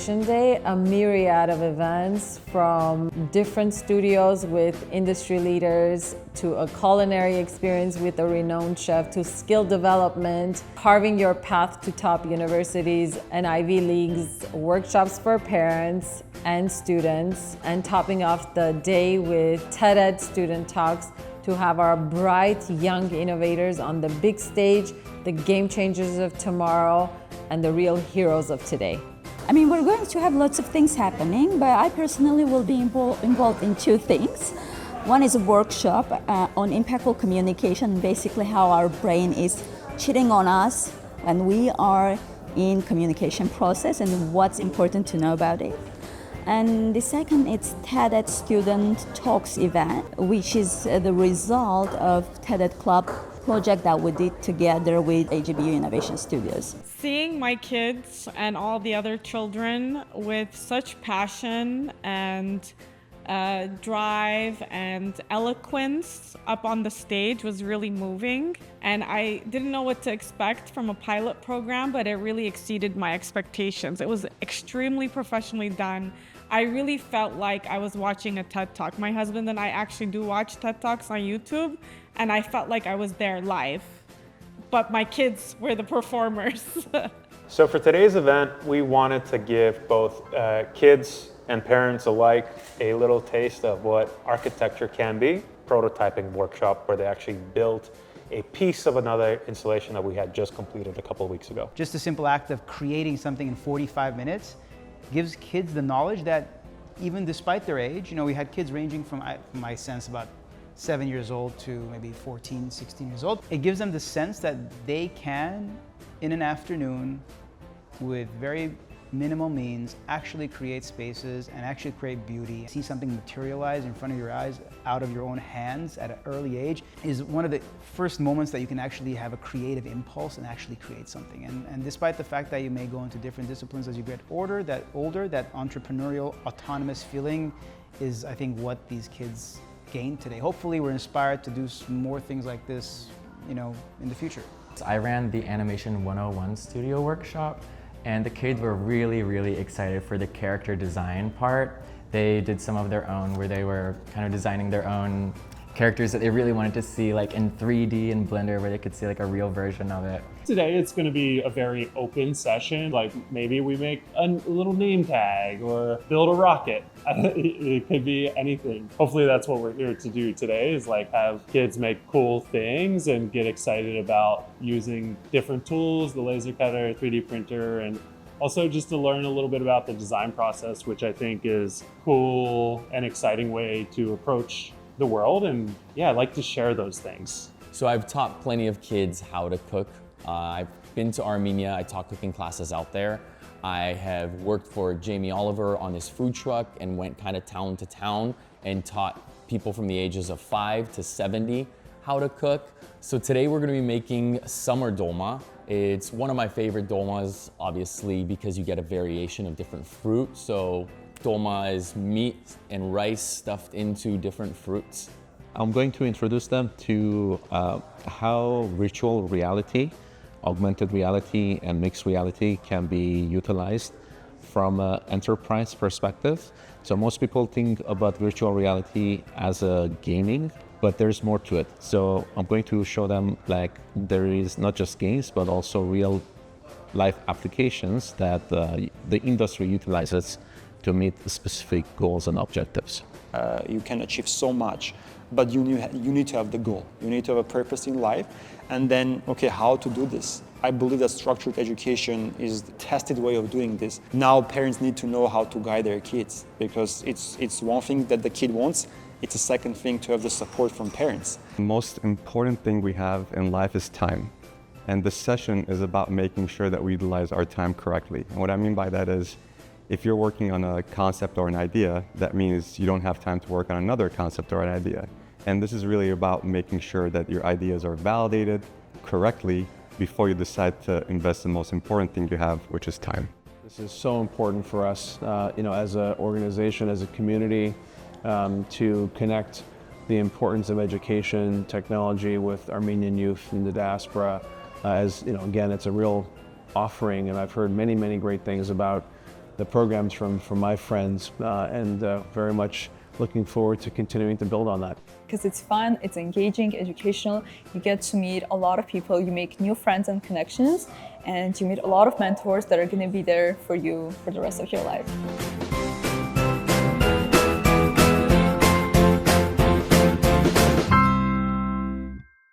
Innovation Day, a myriad of events from different studios with industry leaders to a culinary experience with a renowned chef to skill development, carving your path to top universities and Ivy Leagues, workshops for parents and students, and topping off the day with TedEd student talks to have our bright young innovators on the big stage, the game changers of tomorrow, and the real heroes of today. I mean, we're going to have lots of things happening, but I personally will be involved in two things. One is a workshop on impactful communication, basically how our brain is cheating on us when we are in communication process and what's important to know about it. And the second, it's TEDEd Student Talks event, which is the result of TEDEd Club project that we did together with AGBU Innovation Studios. Seeing my kids and all the other children with such passion and drive and eloquence up on the stage was really moving. And I didn't know what to expect from a pilot program, but it really exceeded my expectations. It was extremely professionally done. I really felt like I was watching a TED Talk. My husband and I actually do watch TED Talks on YouTube, and I felt like I was there live. But my kids were the performers. So for today's event, we wanted to give both kids and parents alike a little taste of what architecture can be. Prototyping workshop where they actually built a piece of another installation that we had just completed a couple of weeks ago. Just the simple act of creating something in 45 minutes gives kids the knowledge that even despite their age, we had kids ranging from my sense about 7 years old to maybe 14, 16 years old. It gives them the sense that they can, in an afternoon, with very minimal means, actually create spaces and actually create beauty. See something materialize in front of your eyes out of your own hands at an early age is one of the first moments that you can actually have a creative impulse and actually create something. And despite the fact that you may go into different disciplines as you get older, that entrepreneurial, autonomous feeling is, I think, what these kids gain today. Hopefully we're inspired to do some more things like this, in the future. I ran the Animation 101 studio workshop, and the kids were really, really excited for the character design part. They did some of their own where they were kind of designing their own characters that they really wanted to see like in 3D in Blender where they could see like a real version of it. Today it's going to be a very open session, like maybe we make a little name tag or build a rocket. It could be anything. Hopefully that's what we're here to do today, is like have kids make cool things and get excited about using different tools, the laser cutter, 3D printer, and also just to learn a little bit about the design process, which I think is cool and exciting way to approach the world. And yeah, I like to share those things. So I've taught plenty of kids how to cook. I've been to Armenia, I taught cooking classes out there. I have worked for Jamie Oliver on his food truck and went kind of town to town and taught people from the ages of 5 to 70 how to cook. So today we're gonna be making summer dolma. It's one of my favorite dolmas, obviously, because you get a variation of different fruit. So dolma is meat and rice stuffed into different fruits. I'm going to introduce them to how virtual reality, augmented reality, and mixed reality can be utilized from an enterprise perspective. So most people think about virtual reality as a gaming, but there's more to it. So I'm going to show them like there is not just games, but also real life applications that the industry utilizes to meet specific goals and objectives. You can achieve so much, but you need to have the goal. You need to have a purpose in life, and then, okay, how to do this? I believe that structured education is the tested way of doing this. Now parents need to know how to guide their kids, because it's one thing that the kid wants, it's a second thing to have the support from parents. The most important thing we have in life is time. And this session is about making sure that we utilize our time correctly. And what I mean by that is, if you're working on a concept or an idea, that means you don't have time to work on another concept or an idea. And this is really about making sure that your ideas are validated correctly before you decide to invest in the most important thing you have, which is time. This is so important for us, as an organization, as a community, to connect the importance of education, technology with Armenian youth in the diaspora. Again, it's a real offering, and I've heard many, many great things about the programs from my friends, and very much looking forward to continuing to build on that. Because it's fun, it's engaging, educational, you get to meet a lot of people, you make new friends and connections, and you meet a lot of mentors that are going to be there for you for the rest of your life.